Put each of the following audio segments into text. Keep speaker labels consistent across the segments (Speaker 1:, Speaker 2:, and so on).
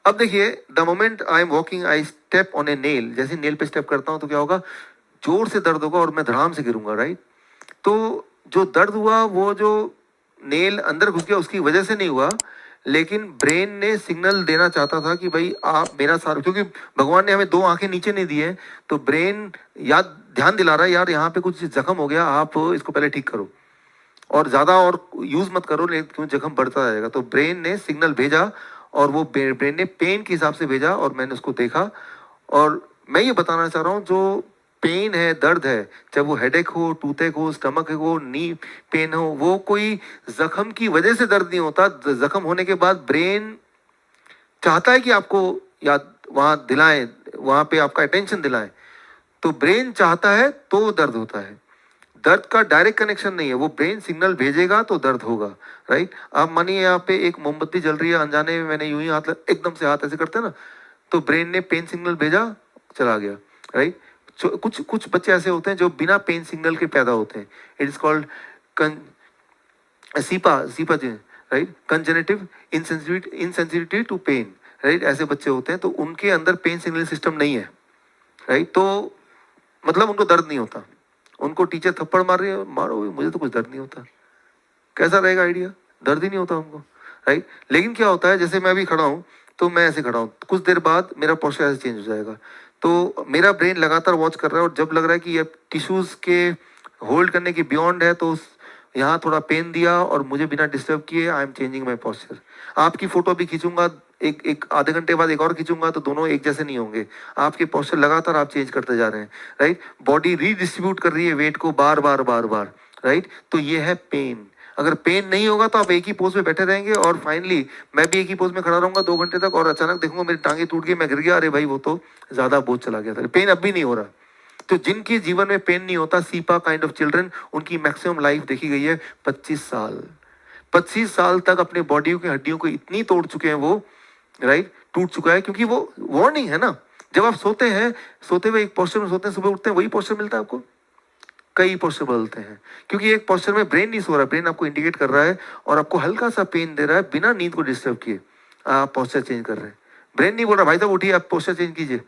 Speaker 1: अब देखिए, the moment I am walking I step on A nail, जैसे nail पे स्टेप करता हूं तो क्या होगा, जोर से दर्द होगा और मैं धड़ाम से गिरूंगा, राइट। तो जो दर्द हुआ वो जो नेल अंदर घुस गया उसकी वजह से नहीं हुआ, लेकिन ब्रेन ने सिग्नल देना चाहता था कि भाई आप मेरा सारा, क्योंकि भगवान ने हमें दो आंखें नीचे नहीं दी है, तो ब्रेन याद ध्यान दिला रहा है यार यहाँ पे कुछ जख्म हो गया, आप इसको पहले ठीक करो और ज्यादा और यूज मत करो, लेकिन क्यों जख्म बढ़ता जाएगा। तो ब्रेन ने सिग्नल भेजा और वो ब्रेन ने पेन के हिसाब से भेजा और मैंने उसको देखा। और मैं ये बताना चाह रहा हूँ, जो पेन है, दर्द है, चाहे वो हेडेक हो, टूथेक हो, स्टमक हो, नी पेन हो, वो कोई जख्म की वजह से दर्द नहीं होता। जख्म होने के बाद ब्रेन चाहता है कि आपको याद वहां दिलाएं, वहां पे आपका अटेंशन दिलाएं, तो ब्रेन चाहता है तो दर्द होता है। दर्द का डायरेक्ट कनेक्शन नहीं है, वो ब्रेन सिग्नल भेजेगा तो दर्द होगा, राइट। आप मानिए यहाँ पे एक मोमबत्ती जल रही है, अनजाने में मैंने यूं ही हाथ एकदम से हाथ ऐसे करते हैं ना, तो ब्रेन ने पेन सिग्नल भेजा, चला गया, राइट। कुछ कुछ बच्चे ऐसे होते हैं जो बिना पेन सिग्नल के पैदा होते हैं, it is called CIPA CIPA right, congenital insensitivity to pain, right. ऐसे बच्चे होते हैं तो उनके अंदर पेन सिग्नल सिस्टम नहीं है, राइट। तो मतलब उनको दर्द नहीं होता, उनको टीचर थप्पड़ मार रही है, मारो मुझे तो कुछ दर्द नहीं होता, कैसा रहेगा आइडिया, दर्द ही नहीं होता उनको, राइट। लेकिन क्या होता है, जैसे मैं अभी खड़ा हूँ तो मैं ऐसे खड़ा हूँ, कुछ देर बाद मेरा पोस्चर ऐसे चेंज हो जाएगा, तो मेरा ब्रेन लगातार वॉच कर रहा है और जब लग रहा है कि ये टिश्यूज के होल्ड करने की बियॉन्ड है तो यहाँ थोड़ा पेन दिया और मुझे बिना डिस्टर्ब किए I am changing my posture. आपकी फोटो भी खींचूंगा, एक एक आधे घंटे बाद एक और खींचूंगा तो दोनों एक जैसे नहीं होंगे, आपके पोस्चर लगातार आप चेंज करते जा रहे हैं, राइट। बॉडी रीडिस्ट्रीब्यूट कर रही है वेट को बार बार बार बार, राइट। तो ये है पेन। अगर पेन नहीं होगा तो आप एक ही पोज में बैठे रहेंगे और फाइनली मैं भी एक ही पोज में खड़ा रहूंगा 2 घंटे तक और अचानक देखूंगा मेरी टांगे टूट गई, मैं गिर गया, अरे भाई वो तो ज्यादा बोझ चला गया था, पेन अब भी नहीं हो रहा। तो जिनके जीवन में पेन नहीं होता, सीपा काइंड ऑफ चिल्ड्रन, उनकी मैक्सिमम लाइफ देखी गई है 25 साल। 25 साल तक अपने बॉडी की हड्डियों को इतनी तोड़ चुके हैं वो, राइट, टूट चुका है, क्योंकि वो वार्निंग है ना। जब आप सोते हैं, सोते हुए एक पोस्चर में सोते हैं, सुबह उठते हैं वही पोस्चर मिलता है आपको, कई पोस्चर बदलते हैं, क्योंकि एक पोस्चर में ब्रेन नहीं सो रहा है, ब्रेन आपको इंडिकेट कर रहा है और आपको हल्का सा पेन दे रहा है बिना नींद को डिस्टर्ब किए, आप पोस्चर चेंज कर रहे हैं। ब्रेन नहीं बोल रहा भाई साहब उठिए आप पोस्चर चेंज कीजिए,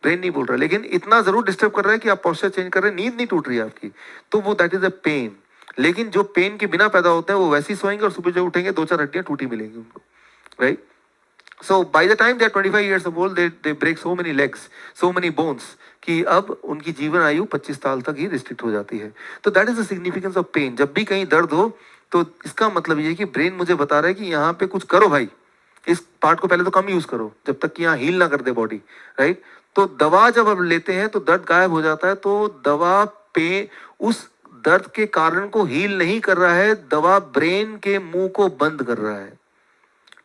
Speaker 1: ब्रेन नहीं बोल रहा, लेकिन इतना जरूर डिस्टर्ब कर रहा है कि आप पोस्चर चेंज कर रहे हैं, नींद नहीं टूट रही है आपकी, तो वो दैट इज अ पेन। लेकिन जो पेन के बिना पैदा होते हैं वो वैसे ही सोएंगे और सुबह जब उठेंगे 2-4 हड्डियां टूटी मिलेंगी उनको, right. So by the time they are 25 years old, they break so many legs, so many bones, कि अब उनकी जीवन आयु 25 साल तक ही रिस्ट्रिक्ट हो जाती है। तो that is the significance of pain. जब भी कहीं दर्द हो तो इसका मतलब ये है कि ब्रेन मुझे बता रहा है कि यहाँ पे कुछ करो भाई, इस पार्ट को पहले तो कम यूज करो जब तक कि यहाँ हील ना कर दे बॉडी, राइट। तो दवा जब अब लेते हैं तो दर्द गायब हो जाता है, तो दवा पे उस दर्द के कारण को हील नहीं कर रहा है, दवा ब्रेन के मुंह को बंद कर रहा है।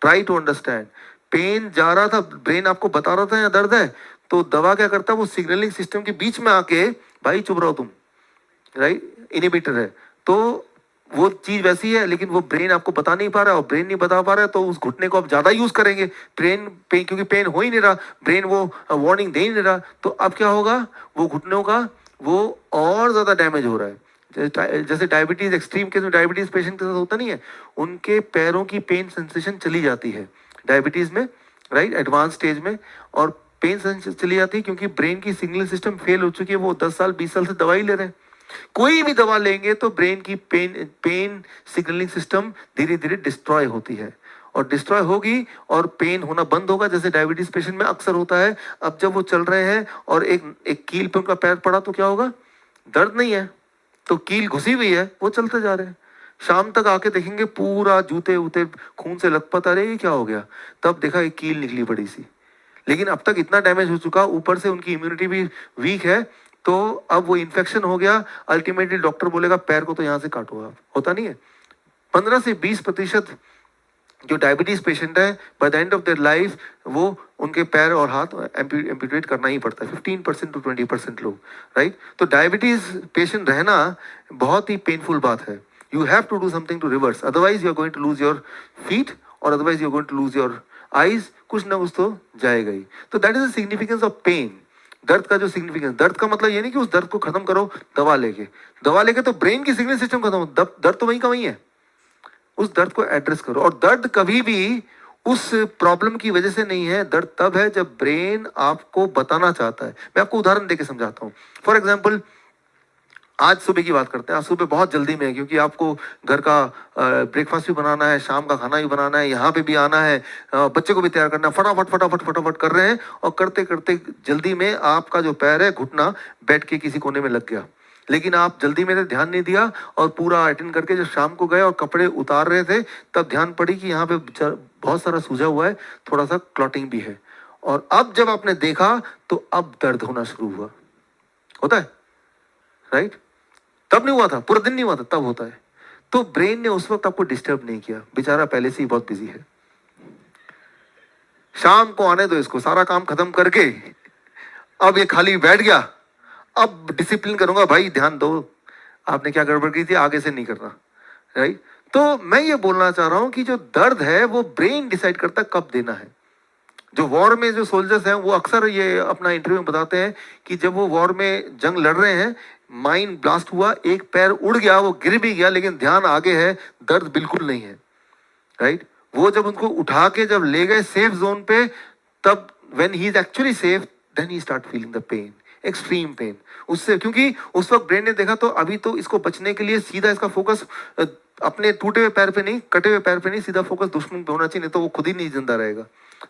Speaker 1: ट्राई टू अंडरस्टैंड, पेन जा रहा था, ब्रेन आपको बता रहा था यहाँ दर्द है, तो दवा क्या करता है, वो सिग्नलिंग सिस्टम के बीच में आके भाई चुप रहो तुम, राइट, इनिबिटर है। तो वो चीज वैसी है, लेकिन वो ब्रेन आपको बता नहीं पा रहा है और ब्रेन नहीं बता पा रहा है, तो उस घुटने को आप ज्यादा यूज करेंगे, पेन क्योंकि पेन हो ही नहीं रहा, ब्रेन वो वार्निंग दे ही नहीं रहा, तो अब क्या होगा, वो घुटनों का वो और ज्यादा डैमेज हो रहा है। जैसे डायबिटीज, एक्सट्रीम केस में डायबिटीज पेशेंट के साथ होता नहीं है, उनके पैरों की पेन सेंसेशन चली जाती है डायबिटीज में, राइट, एडवांस स्टेज में, और पेन सेंसेशन चली जाती है क्योंकि ब्रेन की सिग्नल सिस्टम फेल हो चुकी है, वो 10 साल 20 साल से दवाई ले रहे हैं। कोई भी दवा लेंगे तो ब्रेन की पेन सिग्नलिंग सिस्टम धीरे धीरे डिस्ट्रॉय होती है और डिस्ट्रॉय होगी और पेन होना बंद होगा, जैसे डायबिटीज पेशेंट में अक्सर होता है। अब जब वो चल रहे हैं और एक कील पे उनका पैर पड़ा तो क्या होगा, दर्द नहीं है, तो कील घुसी हुई है, वो चलते जा रहे हैं, शाम तक आके देखेंगे पूरा जूते उते खून से लथपथ, अरे ये क्या हो गया, तब देखा एक कील निकली बड़ी सी। लेकिन अब तक इतना डैमेज हो चुका, ऊपर से उनकी इम्यूनिटी भी वीक है, तो अब वो इन्फेक्शन हो गया, अल्टीमेटली डॉक्टर बोलेगा पैर को तो यहाँ से काटो आप, होता नहीं है। 15 से 20% जो डायबिटीज पेशेंट है by the end of their life वो उनके पैर और हाथ एम्प्यूटेट करना ही पड़ता है, 15% to 20% लोग, राइट। तो डायबिटीज पेशेंट रहना बहुत ही पेनफुल बात है। You have to do something to reverse, otherwise you are going to lose your feet और otherwise you are going to lose your eyes, कुछ ना कुछ तो जाएगा ही। तो that is the significance of pain. दर्द का जो सिग्निफिकेंस, दर्द का मतलब ये नहीं कि उस दर्द को खत्म करो दवा लेके तो ब्रेन की सिग्नल सिस्टम खत्म हो, दर्द तो वहीं का वहीं है, उस दर्द को एड्रेस करो। और दर्द कभी भी उस प्रॉब्लम की वजह से नहीं है, दर्द तब है जब ब्रेन आपको बताना चाहता है। मैं आपको उदाहरण देके समझाता हूँ। फॉर एग्जाम्पल, आज सुबह की बात करते हैं। आज सुबह बहुत जल्दी में है, क्योंकि आपको घर का ब्रेकफास्ट भी बनाना है, शाम का खाना भी बनाना है, यहाँ पे भी आना है, बच्चे को भी तैयार करना है, फटाफट फटाफट फटाफट कर रहे हैं, और करते करते जल्दी में आपका जो पैर है, घुटना बैठ के किसी कोने में लग गया। लेकिन आप जल्दी में ध्यान नहीं दिया, और पूरा अटेंड करके जब शाम को गए और कपड़े उतार रहे थे, तब ध्यान पड़ी कि यहाँ पे बहुत सारा सूजा हुआ है, थोड़ा सा क्लॉटिंग भी है। और अब जब आपने देखा तो अब दर्द होना शुरू हुआ। होता है, राइट? तब नहीं हुआ था, पूरा दिन नहीं हुआ था, तब होता है। तो ब्रेन ने उस वक्त आपको डिस्टर्ब नहीं किया, बेचारा पहले से ही बहुत बिजी है। शाम को आने दो इसको, सारा काम खत्म करके अब ये खाली बैठ गया, अब डिसिप्लिन करूंगा, भाई ध्यान दो, आपने क्या गड़बड़ की थी, आगे से नहीं करना, राइट? तो मैं ये बोलना चाह रहा हूं कि जो दर्द है वो ब्रेन डिसाइड करता है कब देना है। जो वॉर में जो सोल्जर्स हैं वो अक्सर ये अपना इंटरव्यू में बताते हैं कि जब वो वॉर में जंग लड़ रहे हैं, माइन ब्लास्ट हुआ, एक पैर उड़ गया, वो गिर भी गया, लेकिन ध्यान आगे है, दर्द बिल्कुल नहीं है, राइट? वो जब उनको उठा के जब ले गए सेफ जोन पे, तब when he is actually safe, then he start feeling the pain, extreme pain. उससे, क्योंकि उस वक्त ब्रेन ने देखा तो अभी तो इसको बचने के लिए सीधा इसका फोकस अपने टूटे हुए पैर पे नहीं, कटे हुए पैर पे नहीं, सीधा फोकस दुश्मन पे होना चाहिए, नहीं तो वो खुद ही नहीं जिंदा रहेगा।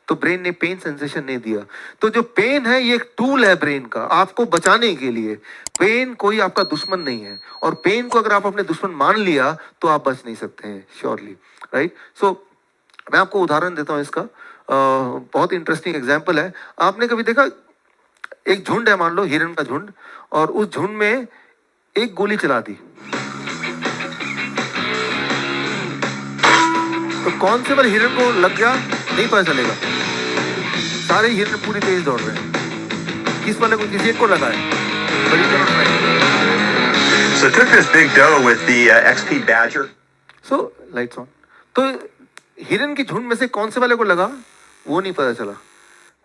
Speaker 1: तो ब्रेन ने पेन सेंसेशन नहीं दिया। तो जो पेन है ये एक टूल है ब्रेन का आपको बचाने के लिए। पेन कोई आपका दुश्मन नहीं है, और पेन को अगर आप अपने दुश्मन मान लिया तो आप बच नहीं सकते हैं, श्योरली, राइट? सो मैं आपको उदाहरण देता हूं इसका। बहुत इंटरेस्टिंग एग्जाम्पल है। आपने कभी देखा, एक झुंड है, मान लो हिरन का झुंड, और उस झुंड में एक गोली चला दी, तो कौन से वाले हिरन को लग गया नहीं पता चलेगा। सारे हिरन पूरी तेज दौड़ रहे हैं, किस वाले को, किसी एक को लगा है।
Speaker 2: So took this big doe with the XP Badger.
Speaker 1: So lights on. तो हिरन की झुंड में से कौन से वाले को लगा वो नहीं पता चला।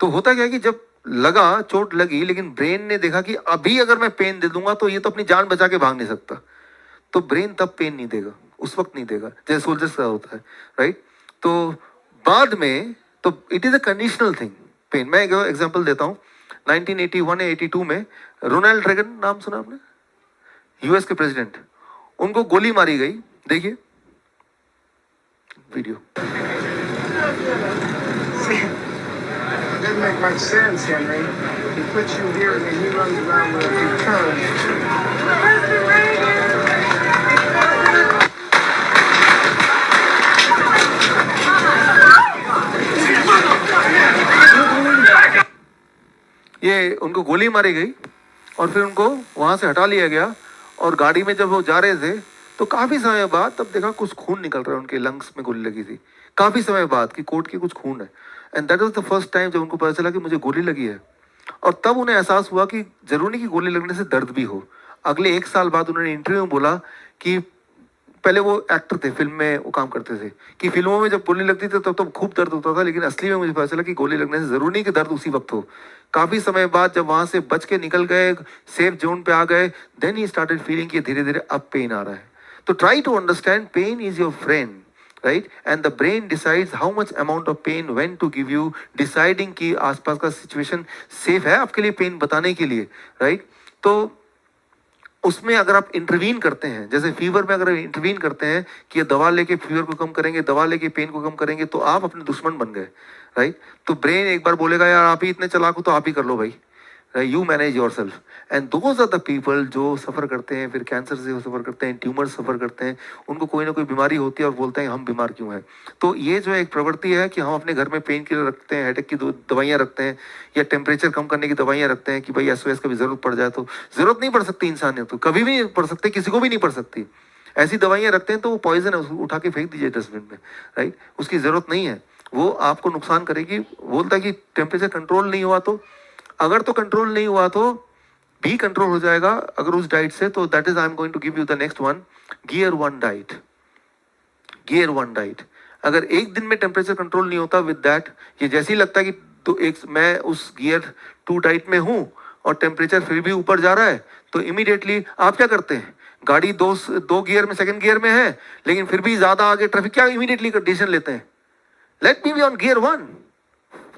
Speaker 1: तो होता क्या है कि जब लगा, चोट लगी, लेकिन ब्रेन ने देखा कि अभी अगर मैं पेन दे दूंगा तो ये तो अपनी जान बचा के भाग नहीं सकता, तो ब्रेन तब पेन नहीं देगा, उस वक्त नहीं देगा, जैसे सोल्जर्स का होता है, राइट? तो बाद में तो it is a conditional thing, pain. मैं एक एग्जांपल देता हूँ। 1981 या 82 में रोनाल्ड रेगन, नाम सुना आपने? यूएस के प्रेसिडेंट, उनको गोली मारी गई। देखिए video.
Speaker 3: Doesn't make much sense, Henry. He puts you here and then he runs around with a few turns.
Speaker 1: ये उनको गोली मारी गई और फिर उनको वहां से हटा लिया गया, और गाड़ी में जब वो जा रहे थे तो काफी समय बाद तब देखा कुछ खून निकल रहा है, उनके लंग्स में गोली लगी थी, काफी समय बाद कि कोट के कुछ खून है। And that was the first time जब उनको पता चला कि मुझे गोली लगी है, और तब उन्हें एहसास हुआ कि जरूरी नहीं कि गोली लगने से दर्द भी हो। अगले 1 साल बाद उन्होंने इंटरव्यू में बोला कि पहले वो एक्टर थे, फिल्म में वो काम करते थे, कि फिल्मों में जब गोली लगती थी तब तो खूब दर्द होता था, लेकिन असली में मुझे पता चला कि गोली लगने से जरूरी नहीं कि दर्द उसी वक्त हो। काफी समय बाद जब वहां से बच के निकल गए, सेफ जोन पे आ गए, देन ही स्टार्टेड फीलिंग कि धीरे धीरे अब पेन आ रहा है। तो try to understand, pain is your friend, right? And the brain decides how much amount of pain when to give you, deciding कि आसपास का सिचुएशन सेफ है आपके लिए पेन बताने के लिए, राइट? तो उसमें अगर आप इंटरवीन करते हैं, जैसे फीवर में अगर इंटरवीन करते हैं कि ये दवा लेके फीवर को कम करेंगे, दवा लेके पेन को कम करेंगे, तो आप अपने दुश्मन बन गए, राइट? तो ब्रेन एक बार बोलेगा यार आप ही इतने चालाक हो तो आप ही कर लो भाई, you manage yourself. And those are the people जो सफ़र करते हैं, फिर कैंसर से सफ़र करते हैं, ट्यूमर सफ़र करते हैं, उनको कोई ना कोई बीमारी होती है और बोलते हैं हम बीमार क्यों हैं। तो ये जो एक प्रवृत्ति है कि हम अपने घर में पेन किलर रखते हैं, हेडेक की दवाइयाँ रखते हैं, या टेम्परेचर कम करने की दवाइयाँ रखते हैं कि भाई SOS कभी ज़रूरत पड़ जाए तो। ज़रूरत नहीं पड़ सकती इंसानियत को, कभी भी नहीं पड़ सकती, किसी को भी नहीं पड़ सकती। ऐसी दवाइयाँ रखते हैं तो वो पॉइजन है, उसको उठा के फेंक दीजिए डस्टबिन में, राइट? उसकी ज़रूरत नहीं है, वो आपको नुकसान करेगी। बोलता है कि टेम्परेचर कंट्रोल नहीं हुआ तो, अगर तो कंट्रोल नहीं हुआ तो भी कंट्रोल हो जाएगा अगर उस डाइट से। तो that is I am going to give you the next one, gear 1 diet. Gear 1 diet, अगर एक दिन में टेम्परेचर कंट्रोल नहीं होता विद दैट, ये जैसे ही लगता है कि तो एक मैं उस गियर 2 डाइट में हूं और टेम्परेचर फिर भी ऊपर जा रहा है, तो इमीडिएटली आप क्या करते हैं? गाड़ी दो गियर में, सेकंड गियर में है, लेकिन फिर भी ज्यादा आगे ट्रैफिक, क्या इमीडिएटली डिसीजन लेते हैं? Let me be on gear 1,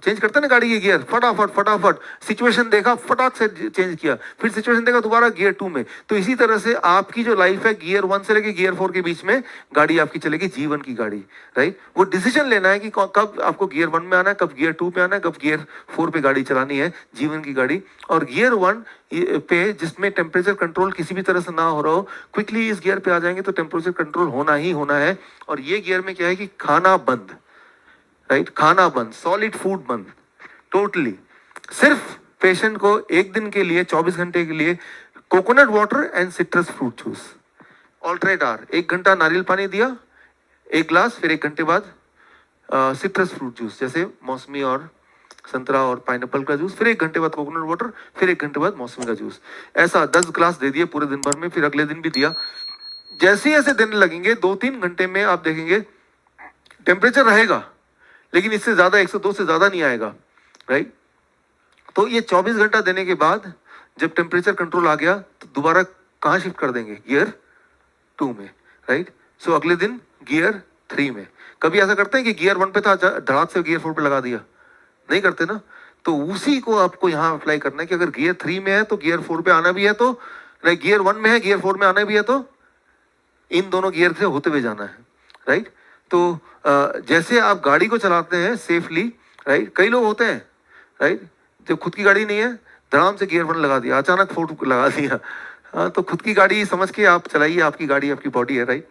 Speaker 1: change करते ना गाड़ी की गियर, फटाफट फटाफट, सिचुएशन देखा फटाक से चेंज किया, फिर सिचुएशन देखा दोबारा गियर 2 में। तो इसी तरह से आपकी जो लाइफ है, गियर 1 से लेके गियर 4 के बीच में गाड़ी आपकी चलेगी, जीवन की गाड़ी, राइट। वो डिसीजन लेना है कि कब आपको गियर 1 में आना है, कब गियर 2 पे आना है, कब गियर 4 पे गाड़ी चलानी है, जीवन की गाड़ी। और गियर 1 पे जिसमें टेम्परेचर कंट्रोल किसी भी तरह से ना हो रहा हो, क्विकली इस गियर पे आ जाएंगे तो टेम्परेचर कंट्रोल होना ही होना है। और ये गियर में क्या है कि खाना बंद, राइट, खाना बंद, सॉलिड फूड बंद, टोटली। सिर्फ पेशेंट को एक दिन के लिए 24 घंटे के लिए coconut water and citrus fruit juice, alternate or, 1 घंटा नारियल पानी दिया 1 ग्लास, फिर 1 घंटे बाद सिट्रस फ्रूट जूस जैसे मौसमी और संतरा और पाइनएप्पल का जूस, फिर 1 घंटे बाद कोकोनट वाटर, फिर 1 घंटे बाद मौसमी का जूस। ऐसा 10 ग्लास दे दिए पूरे दिन भर में, फिर अगले दिन भी दिया। जैसे ही ऐसे दिन लगेंगे 2-3 घंटे में आप देखेंगे टेम्परेचर रहेगा, लेकिन इससे ज्यादा 102 से ज्यादा नहीं आएगा, राइट। तो ये 24 घंटा देने के बाद जब टेम्परेचर कंट्रोल आ गया तो दोबारा कहाँ शिफ्ट कर देंगे, गियर 2 में, राइट। सो अगले दिन गियर 3 में। कभी ऐसा करते हैं कि गियर 1 पे था, धड़ाक से गियर 4 पे लगा दिया, नहीं करते ना। तो उसी को आपको यहाँ अप्लाई करना है कि अगर गियर 3 में है तो गियर 4 पे आना भी है, तो गियर 1 में है गियर 4 में आना भी है, तो इन दोनों गियर से होते हुए जाना है, राइट। तो जैसे आप गाड़ी को चलाते हैं सेफली, राइट, कई लोग होते हैं, राइट, जब खुद की गाड़ी नहीं है धड़ाम से गियर 1 लगा दिया, अचानक 4 लगा दिया। हाँ, तो खुद की गाड़ी समझ के आप चलाइए, आपकी गाड़ी आपकी बॉडी है, राइट।